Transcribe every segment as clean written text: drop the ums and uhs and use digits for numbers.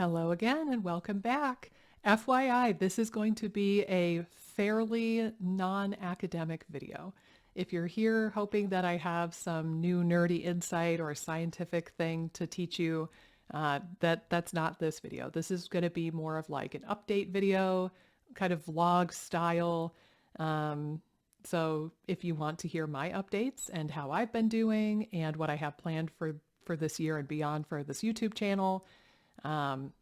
Hello again and welcome back. FYI, this is going to be a fairly non-academic video. If you're here hoping that I have some new nerdy insight or scientific thing to teach you, that's not this video. This is going to be more of like an update video, kind of vlog style. So if you want to hear my updates and how I've been doing and what I have planned for this year and beyond for this YouTube channel, um,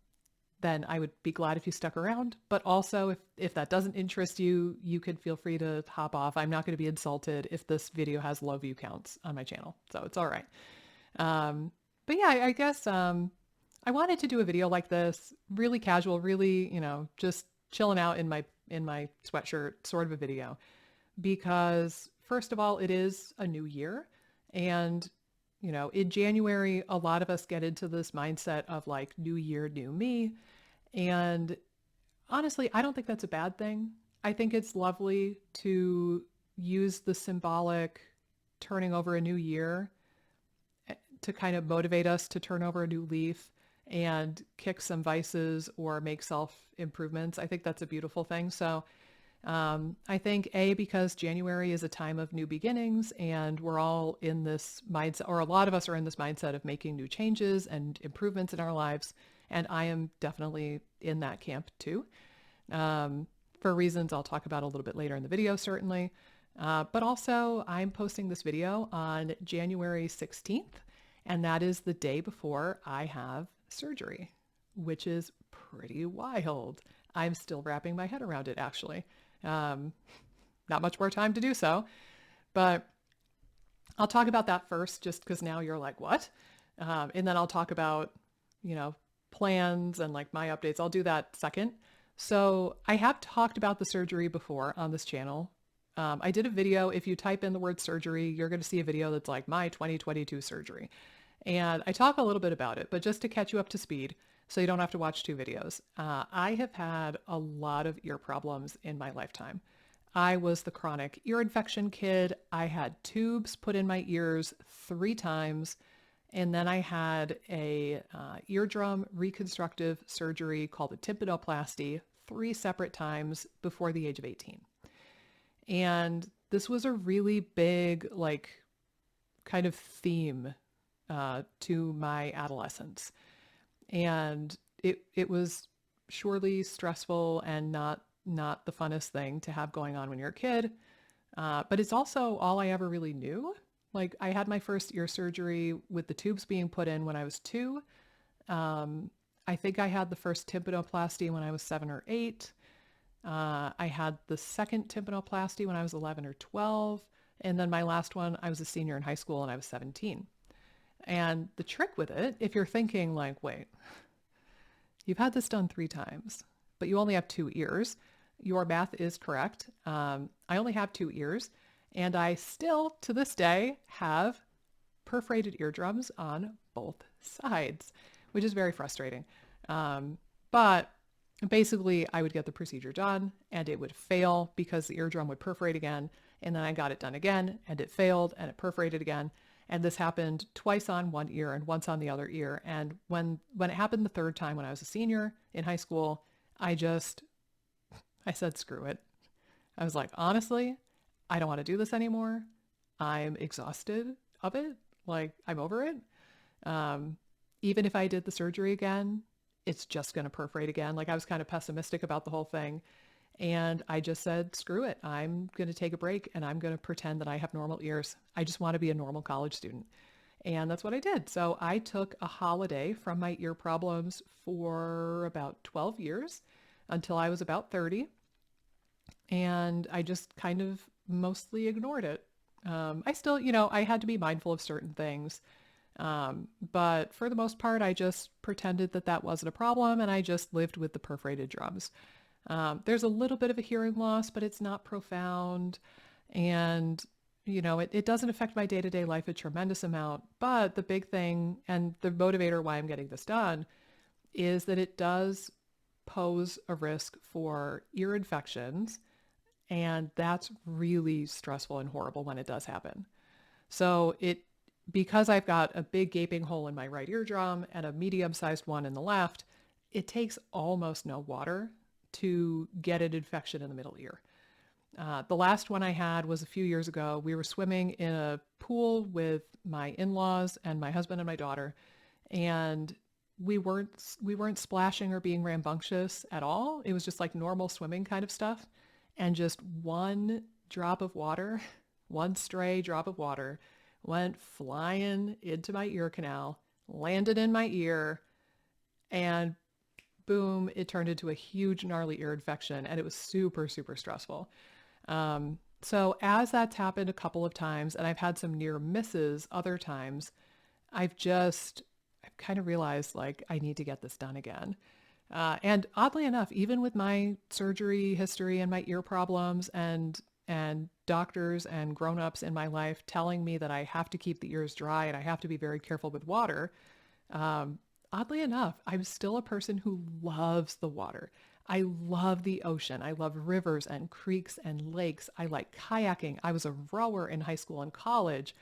then I would be glad if you stuck around. But also, if that doesn't interest you, you could feel free to hop off. I'm not going to be insulted if this video has low view counts on my channel, so it's all right. But yeah, I guess I wanted to do a video like this, really casual, really, just chilling out in my sweatshirt sort of a video, because first of all, it is a new year, and in January, a lot of us get into this mindset of like new year, new me. And honestly, I don't think that's a bad thing. I think it's lovely to use the symbolic turning over a new year to kind of motivate us to turn over a new leaf and kick some vices or make self improvements. I think that's a beautiful thing. So I think because January is a time of new beginnings and we're all in this mindset, or a lot of us are in this mindset of making new changes and improvements in our lives. And I am definitely in that camp too, for reasons I'll talk about a little bit later in the video, certainly. But also I'm posting this video on January 16th, and that is the day before I have surgery, which is pretty wild. I'm still wrapping my head around it, actually. Not much more time to do so, but I'll talk about that first, just because now you're like, what? And then I'll talk about, plans and like my updates. I'll do that second. So I have talked about the surgery before on this channel. I did a video. If you type in the word surgery, you're going to see a video that's like my 2022 surgery. And I talk a little bit about it, but just to catch you up to speed, so you don't have to watch two videos. I have had a lot of ear problems in my lifetime. I was the chronic ear infection kid. I had tubes put in my ears 3 times. And then I had a eardrum reconstructive surgery called a tympanoplasty 3 separate times before the age of 18. And this was a really big, like, kind of theme to my adolescence. And it was surely stressful and not the funnest thing to have going on when you're a kid. But it's also all I ever really knew. Like, I had my first ear surgery with the tubes being put in when I was 2. I think I had the first tympanoplasty when I was 7 or 8. I had the second tympanoplasty when I was 11 or 12. And then my last one, I was a senior in high school and I was 17. And the trick with it, if you're thinking like, wait, you've had this done 3 times, but you only have 2 ears, your math is correct. I only have 2 ears, and I still, to this day, have perforated eardrums on both sides, which is very frustrating. But basically, I would get the procedure done, and it would fail because the eardrum would perforate again, and then I got it done again, and it failed, and it perforated again. And this happened twice on one ear and once on the other ear. And when it happened the 3rd time when I was a senior in high school, I said, screw it. I was like, honestly, I don't want to do this anymore. I'm exhausted of it. Like, I'm over it. Even if I did the surgery again, it's just going to perforate again. Like, I was kind of pessimistic about the whole thing. And I just said, screw it. I'm going to take a break and I'm going to pretend that I have normal ears. I just want to be a normal college student. And that's what I did. So I took a holiday from my ear problems for about 12 years until I was about 30. And I just kind of mostly ignored it. I still, I had to be mindful of certain things. But for the most part, I just pretended that that wasn't a problem and I just lived with the perforated drums. There's a little bit of a hearing loss, but it's not profound. And, it doesn't affect my day-to-day life a tremendous amount. But the big thing and the motivator why I'm getting this done is that it does pose a risk for ear infections. And that's really stressful and horrible when it does happen. So because I've got a big gaping hole in my right eardrum and a medium-sized one in the left, it takes almost no water to get an infection in the middle ear. The last one I had was a few years ago. We were swimming in a pool with my in-laws and my husband and my daughter, and we weren't splashing or being rambunctious at all. It was just like normal swimming kind of stuff, and just one drop of water, one stray drop of water, went flying into my ear canal, landed in my ear, and boom, it turned into a huge gnarly ear infection, and it was super, super stressful. So as that's happened a couple of times, and I've had some near misses other times, I've kind of realized like I need to get this done again. And oddly enough, even with my surgery history and my ear problems and doctors and grown-ups in my life telling me that I have to keep the ears dry and I have to be very careful with water, oddly enough, I'm still a person who loves the water. I love the ocean. I love rivers and creeks and lakes. I like kayaking. I was a rower in high school and college.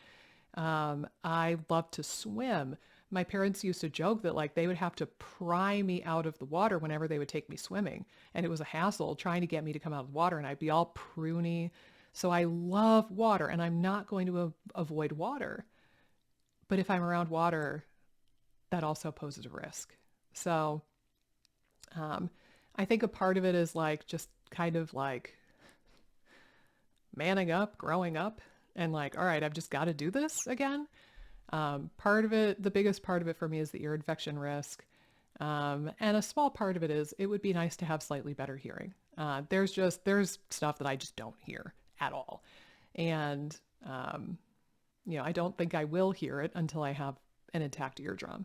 I love to swim. My parents used to joke that like they would have to pry me out of the water whenever they would take me swimming. And it was a hassle trying to get me to come out of the water, and I'd be all pruny. So I love water, and I'm not going to avoid water. But if I'm around water, that also poses a risk. So um, I think a part of it is like just kind of like manning up, growing up, and like, all right, I've just got to do this again. Part of it, the biggest part of it for me is the ear infection risk. And a small part of it is it would be nice to have slightly better hearing. There's stuff that I just don't hear at all. And, I don't think I will hear it until I have an intact eardrum.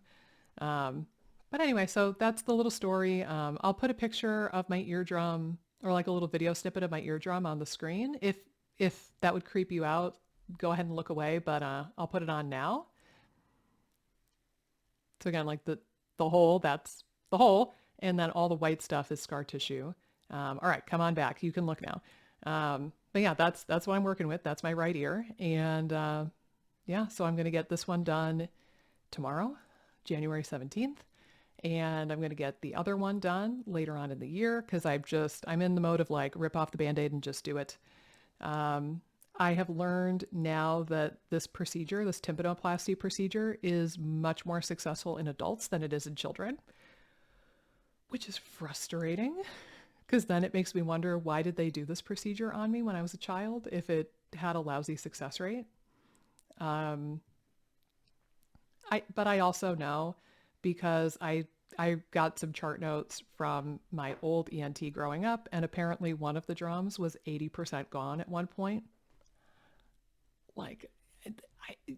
But anyway, so that's the little story. I'll put a picture of my eardrum or like a little video snippet of my eardrum on the screen. If that would creep you out, go ahead and look away, but I'll put it on now. So again, like the hole, that's the hole, and then all the white stuff is scar tissue. All right, come on back. You can look now. But yeah, that's what I'm working with. That's my right ear. And yeah, so I'm going to get this one done tomorrow, January 17th. And I'm going to get the other one done later on in the year because I'm in the mode of like rip off the Band-Aid and just do it. I have learned now that this procedure, this tympanoplasty procedure, is much more successful in adults than it is in children, which is frustrating because then it makes me wonder, why did they do this procedure on me when I was a child if it had a lousy success rate? But I also know because I got some chart notes from my old ENT growing up, and apparently one of the drums was 80% gone at one point. Like,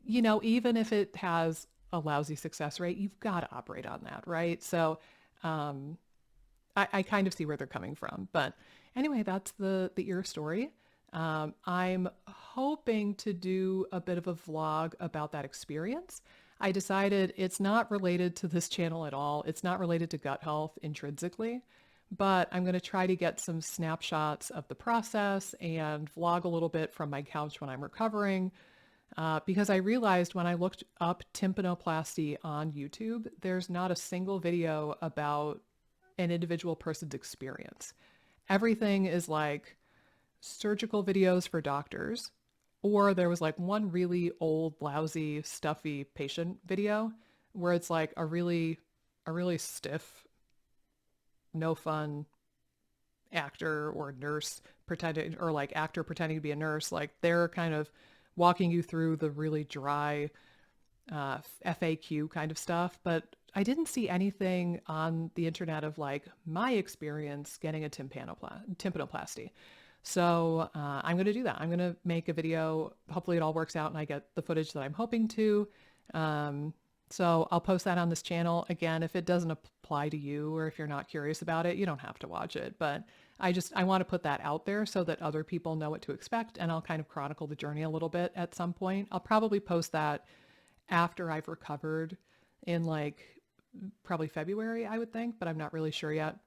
even if it has a lousy success rate, you've got to operate on that, right? So I kind of see where they're coming from. But anyway, that's the ear story. I'm hoping to do a bit of a vlog about that experience. I decided it's not related to this channel at all. It's not related to gut health intrinsically, but I'm going to try to get some snapshots of the process and vlog a little bit from my couch when I'm recovering. Because I realized when I looked up tympanoplasty on YouTube, there's not a single video about an individual person's experience. Everything is like surgical videos for doctors, or there was like one really old, lousy, stuffy patient video where it's like a really stiff, no fun actor or nurse pretending, or like actor pretending to be a nurse. Like they're kind of walking you through the really dry FAQ kind of stuff. But I didn't see anything on the internet of like my experience getting a tympanoplasty. So I'm going to do that. I'm going to make a video. Hopefully it all works out and I get the footage that I'm hoping to. So I'll post that on this channel. Again, if it doesn't apply to you or if you're not curious about it, you don't have to watch it. But I want to put that out there so that other people know what to expect, and I'll kind of chronicle the journey a little bit at some point. I'll probably post that after I've recovered in like probably February, I would think, but I'm not really sure yet.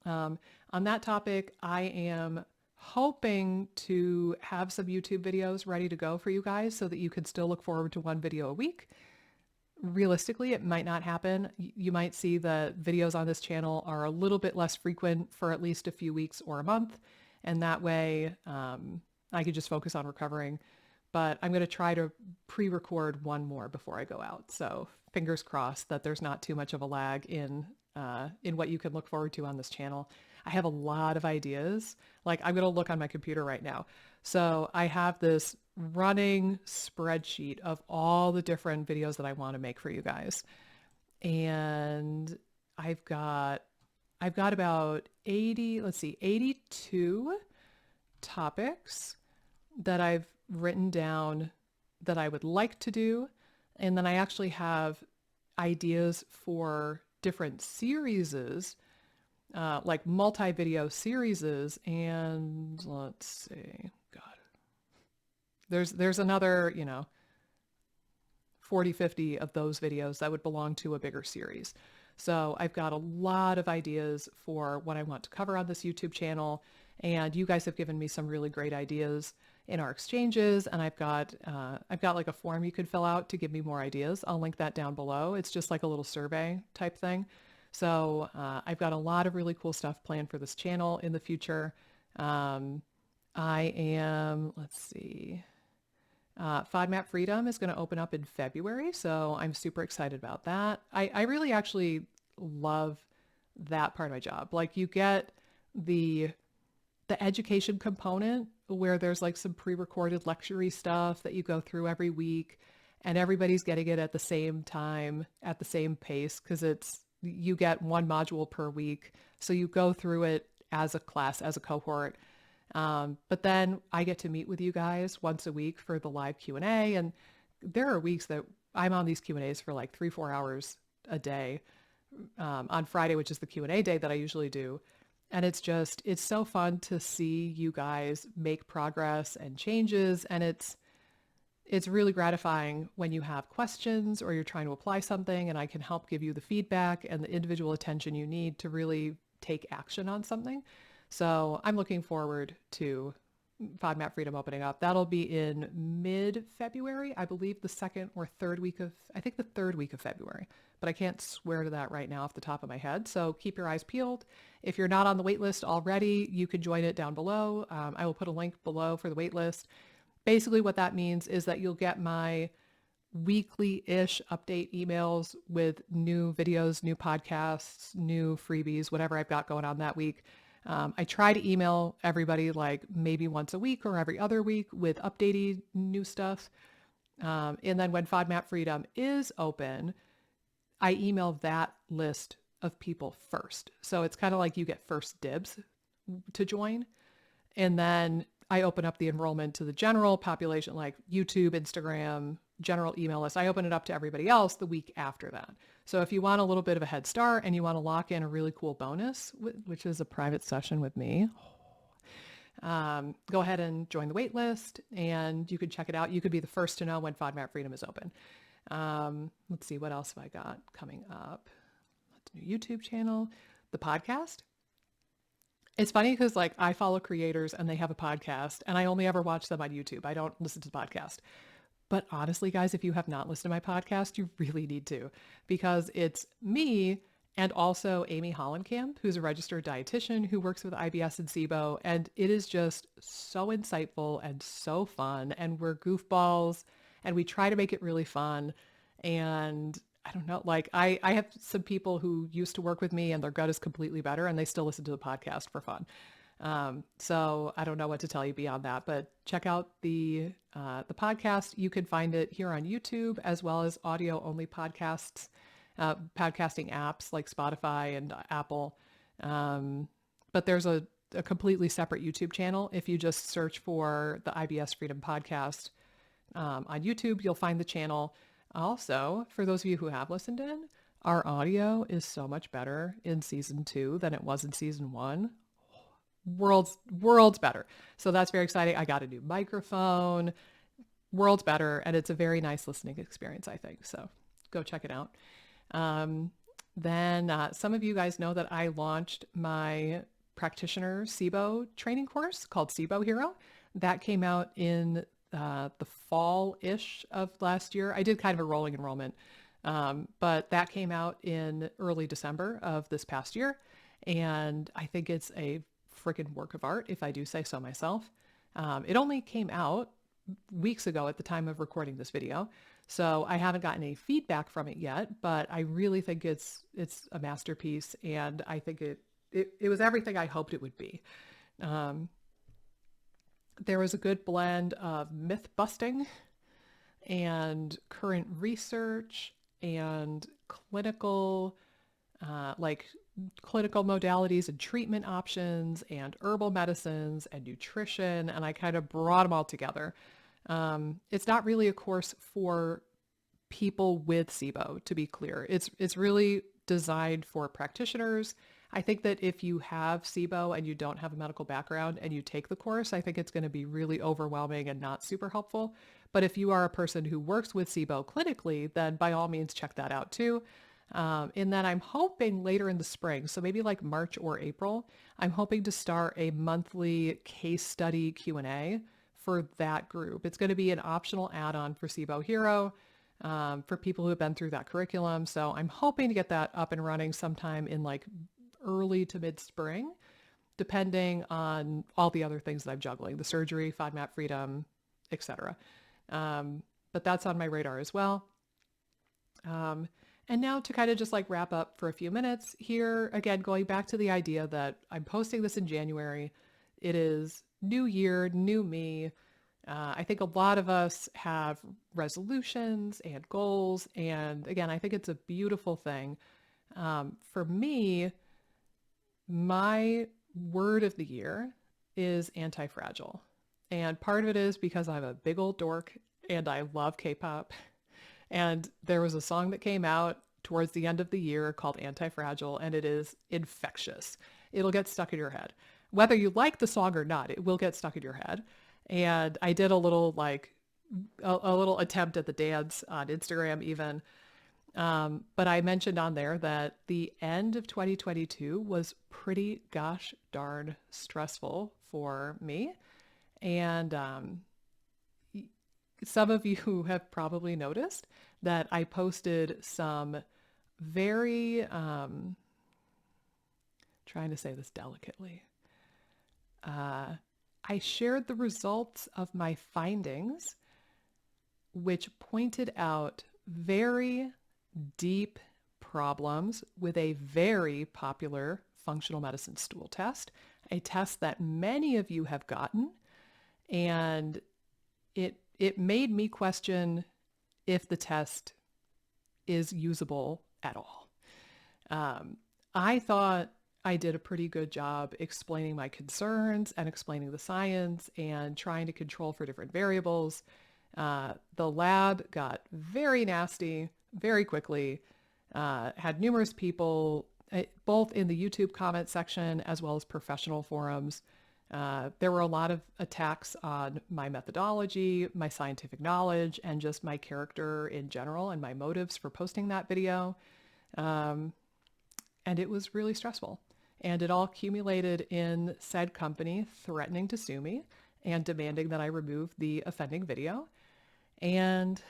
On that topic, I am hoping to have some YouTube videos ready to go for you guys so that you can still look forward to one video a week. Realistically, it might not happen. You might see the videos on this channel are a little bit less frequent for at least a few weeks or a month. And that way, I could just focus on recovering. But I'm going to try to pre-record one more before I go out. So fingers crossed that there's not too much of a lag in what you can look forward to on this channel. I have a lot of ideas. Like I'm going to look on my computer right now. So I have this running spreadsheet of all the different videos that I want to make for you guys. And I've got about 82 topics that I've written down that I would like to do. And then I actually have ideas for different series, like multi-video series. And let's see, God, there's another, 40, 50 of those videos that would belong to a bigger series. So I've got a lot of ideas for what I want to cover on this YouTube channel. And you guys have given me some really great ideas in our exchanges. And I've got like a form you could fill out to give me more ideas. I'll link that down below. It's just like a little survey type thing. So I've got a lot of really cool stuff planned for this channel in the future. Let's see, FODMAP Freedom is going to open up in February. So I'm super excited about that. I really actually love that part of my job. Like you get the education component where there's like some pre-recorded lecture-y stuff that you go through every week and everybody's getting it at the same time, at the same pace, because you get one module per week. So you go through it as a class, as a cohort. But then I get to meet with you guys once a week for the live Q&A. And there are weeks that I'm on these Q&As for like 3-4 hours a day on Friday, which is the Q&A day that I usually do. And it's so fun to see you guys make progress and changes. And it's really gratifying when you have questions or you're trying to apply something and I can help give you the feedback and the individual attention you need to really take action on something. So I'm looking forward to FODMAP Freedom opening up. That'll be in mid-February, I believe the third week of February, but I can't swear to that right now off the top of my head. So keep your eyes peeled. If you're not on the wait list already, you can join it down below. I will put a link below for the wait list. Basically what that means is that you'll get my weekly-ish update emails with new videos, new podcasts, new freebies, whatever I've got going on that week. I try to email everybody like maybe once a week or every other week with updated new stuff. And then when FODMAP Freedom is open, I email that list of people first. So it's kind of like you get first dibs to join. And then I open up the enrollment to the general population, like YouTube, Instagram, general email list. I open it up to everybody else the week after that. So if you want a little bit of a head start and you want to lock in a really cool bonus, which is a private session with me, go ahead and join the wait list and you can check it out. You could be the first to know when FODMAP Freedom is open. Let's see, what else have I got coming up? New YouTube channel, the podcast. It's funny because like I follow creators and they have a podcast and I only ever watch them on YouTube. I don't listen to the podcast. But honestly, guys, if you have not listened to my podcast, you really need to, because it's me and also Amy Hollenkamp, who's a registered dietitian who works with IBS and SIBO. And it is just so insightful and so fun. And we're goofballs and we try to make it really fun. And I don't know, like I have some people who used to work with me and their gut is completely better and they still listen to the podcast for fun. So I don't know what to tell you beyond that, but check out the podcast. You can find it here on YouTube as well as audio only podcasts, podcasting apps like Spotify and Apple. But there's a completely separate YouTube channel. If you just search for the IBS Freedom Podcast, on YouTube, you'll find the channel. Also, for those of you who have listened in, our audio is so much better in season 2 than it was in season 1. Worlds better. So that's very exciting. I got a new microphone, worlds better. And it's a very nice listening experience, I think. So go check it out. Then some of you guys know that I launched my practitioner SIBO training course called SIBO Hero. That came out in the fall-ish of last year. I did kind of a rolling enrollment. But that came out in early December of this past year. And I think it's a freaking work of art, if I do say so myself. It only came out weeks ago at the time of recording this video. So I haven't gotten any feedback from it yet, but I really think it's a masterpiece, and I think it was everything I hoped it would be. Um, there was a good blend of myth busting and current research and like clinical modalities and treatment options and herbal medicines and nutrition, and I kind of brought them all together. It's not really a course for people with SIBO, to be clear. It's really designed for practitioners. I think that if you have SIBO and you don't have a medical background and you take the course, I think it's going to be really overwhelming and not super helpful. But if you are a person who works with SIBO clinically, then by all means check that out too. And then I'm hoping later in the spring, so maybe like March or April, I'm hoping to start a monthly case study Q&A for that group. It's going to be an optional add-on for SIBO Hero, for people who have been through that curriculum. So I'm hoping to get that up and running sometime in like early to mid-spring, depending on all the other things that I'm juggling, the surgery, FODMAP freedom, etc. But that's on my radar as well. And now to kind of just like wrap up for a few minutes here, again, going back to the idea that I'm posting this in January. It is new year, new me. I think a lot of us have resolutions and goals. And again, I think it's a beautiful thing. For me, my word of the year is anti-fragile. And part of it is because I'm a big old dork and I love K-pop. And there was a song that came out towards the end of the year called Anti-Fragile, and it is infectious. It'll get stuck in your head. Whether you like the song or not, it will get stuck in your head. And I did a little a little attempt at the dance on Instagram even. But I mentioned on there that the end of 2022 was pretty gosh darn stressful for me. And some of you have probably noticed that I posted some very, trying to say this delicately, I shared the results of my findings, which pointed out very deep problems with a very popular functional medicine stool test, a test that many of you have gotten, and it made me question if the test is usable at all. I thought I did a pretty good job explaining my concerns and explaining the science and trying to control for different variables. The lab got very nasty very quickly, had numerous people, both in the YouTube comment section as well as professional forums. There were a lot of attacks on my methodology, my scientific knowledge, and just my character in general and my motives for posting that video. And it was really stressful. And it all accumulated in said company threatening to sue me and demanding that I remove the offending video. And,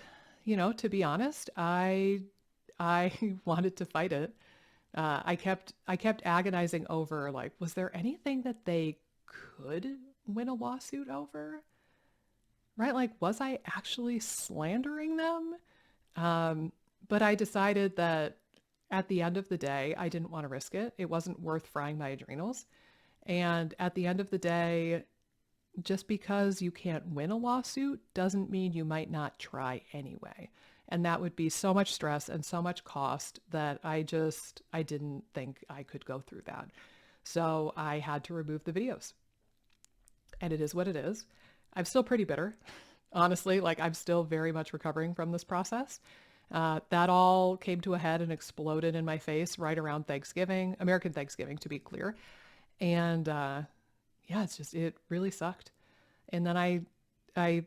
you know, to be honest, I wanted to fight it. I kept agonizing over, like, was there anything that they could win a lawsuit over? Right? Like, was I actually slandering them? But I decided that at the end of the day, I didn't want to risk it. It wasn't worth frying my adrenals. And at the end of the day, just because you can't win a lawsuit doesn't mean you might not try anyway. And that would be so much stress and so much cost that I didn't think I could go through that. So I had to remove the videos. And it is what it is. I'm still pretty bitter, honestly. Like, I'm still very much recovering from this process. That all came to a head and exploded in my face right around Thanksgiving, American Thanksgiving, to be clear. And yeah, it really sucked. And then I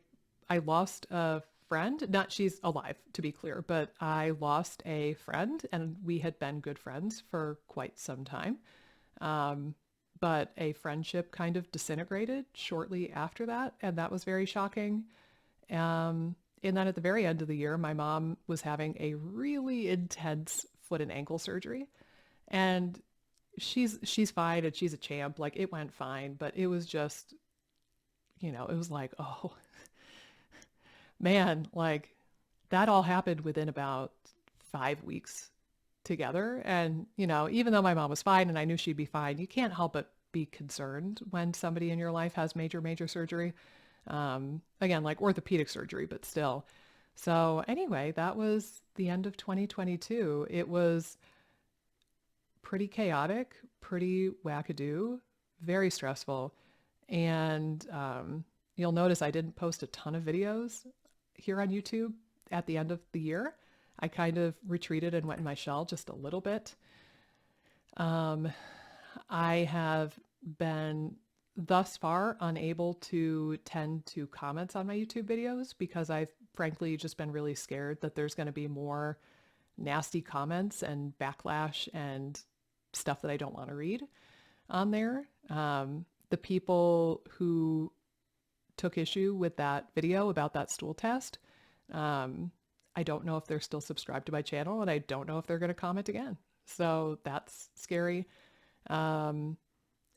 lost a friend. Not she's alive, to be clear, but I lost a friend, and we had been good friends for quite some time. But a friendship kind of disintegrated shortly after that, and that was very shocking. And then at the very end of the year, my mom was having a really intense foot and ankle surgery. And she's fine and she's a champ. Like it went fine, but it was just, it was like, oh man, like that all happened within about 5 weeks together. And, even though my mom was fine and I knew she'd be fine, you can't help but be concerned when somebody in your life has major, major surgery. Again, like orthopedic surgery, but still. So anyway, that was the end of 2022. It was pretty chaotic, pretty wackadoo, very stressful. And you'll notice I didn't post a ton of videos here on YouTube at the end of the year. I kind of retreated and went in my shell just a little bit. I have been thus far unable to tend to comments on my YouTube videos because I've frankly just been really scared that there's going to be more nasty comments and backlash and stuff that I don't want to read on there. The people who took issue with that video about that stool test, I don't know if they're still subscribed to my channel, and I don't know if they're going to comment again. So that's scary. And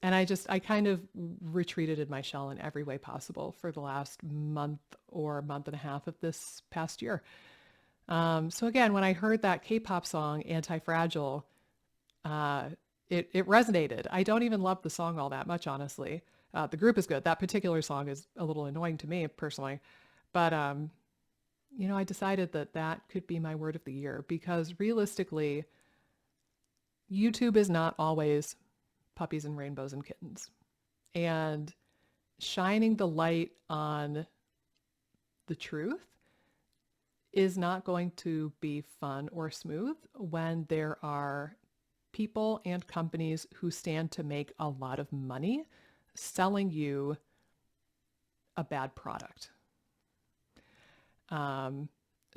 I kind of retreated in my shell in every way possible for the last month or month and a half of this past year. So again, when I heard that K-pop song, Anti-Fragile, it resonated. I don't even love the song all that much, honestly. The group is good. That particular song is a little annoying to me personally. But, I decided that that could be my word of the year because realistically, YouTube is not always puppies and rainbows and kittens. And shining the light on the truth is not going to be fun or smooth when there are people and companies who stand to make a lot of money selling you a bad product.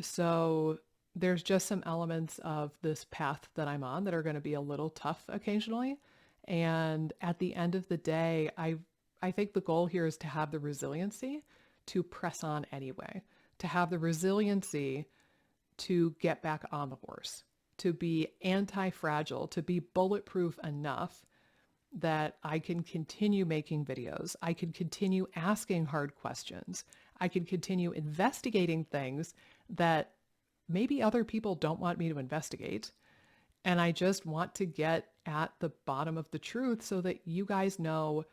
So there's just some elements of this path that I'm on that are going to be a little tough occasionally. And at the end of the day, I think the goal here is to have the resiliency to press on anyway, to have the resiliency to get back on the horse, to be anti-fragile, to be bulletproof enough that I can continue making videos. I can continue asking hard questions. I can continue investigating things that maybe other people don't want me to investigate. And I just want to get at the bottom of the truth so that you guys know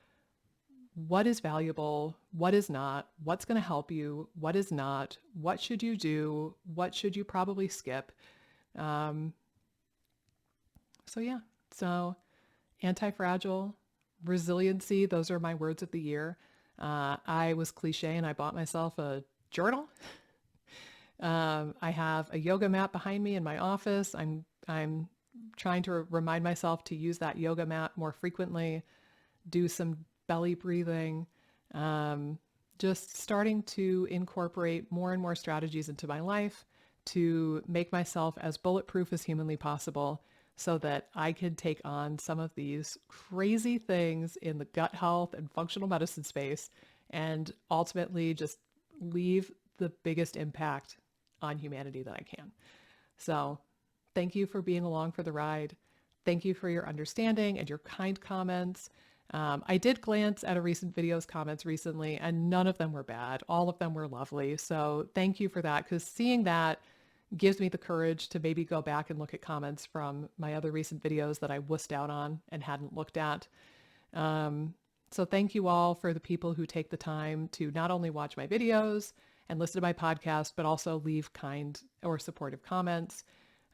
what is valuable, what is not, what's going to help you, what is not, what should you do, what should you probably skip. So anti-fragile, resiliency, those are my words of the year. I was cliche and I bought myself a journal. I have a yoga mat behind me in my office. I'm trying to remind myself to use that yoga mat more frequently, do some belly breathing, just starting to incorporate more and more strategies into my life to make myself as bulletproof as humanly possible so that I can take on some of these crazy things in the gut health and functional medicine space and ultimately just leave the biggest impact on humanity that I can. So thank you for being along for the ride. Thank you for your understanding and your kind comments. I did glance at a recent video's comments recently and none of them were bad. All of them were lovely. So thank you for that, because seeing that gives me the courage to maybe go back and look at comments from my other recent videos that I wussed out on and hadn't looked at. So thank you all for the people who take the time to not only watch my videos and listen to my podcast, but also leave kind or supportive comments.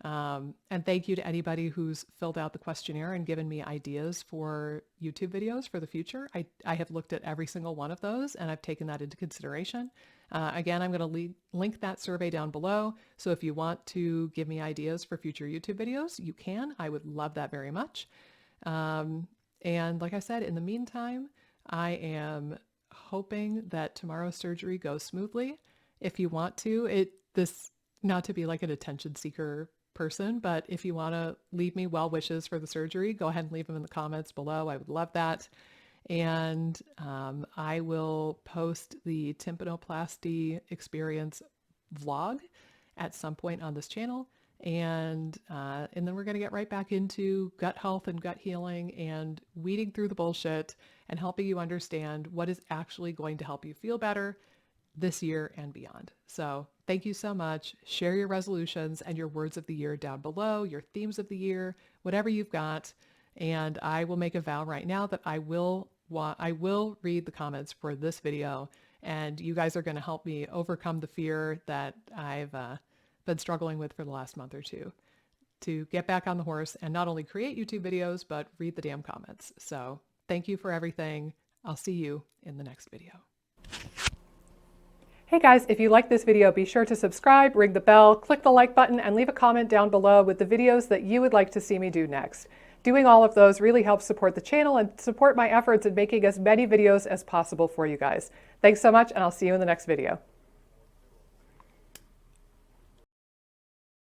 And thank you to anybody who's filled out the questionnaire and given me ideas for YouTube videos for the future. I have looked at every single one of those and I've taken that into consideration. Again, I'm going to link that survey down below. So if you want to give me ideas for future YouTube videos, you can. I would love that very much. And like I said, in the meantime, I am hoping that tomorrow's surgery goes smoothly. If you want to, not to be like an attention seeker person, but if you want to leave me well wishes for the surgery, go ahead and leave them in the comments below. I would love that. And I will post the tympanoplasty experience vlog at some point on this channel. And then we're going to get right back into gut health and gut healing and weeding through the bullshit and helping you understand what is actually going to help you feel better this year and beyond. So thank you so much. Share your resolutions and your words of the year down below, your themes of the year, whatever you've got. And I will make a vow right now that I will read the comments for this video, and you guys are going to help me overcome the fear that I've been struggling with for the last month or two to get back on the horse and not only create YouTube videos, but read the damn comments. So thank you for everything. I'll see you in the next video. Hey guys, if you like this video, be sure to subscribe, ring the bell, click the like button, and leave a comment down below with the videos that you would like to see me do next. Doing all of those really helps support the channel and support my efforts in making as many videos as possible for you guys. Thanks so much, and I'll see you in the next video.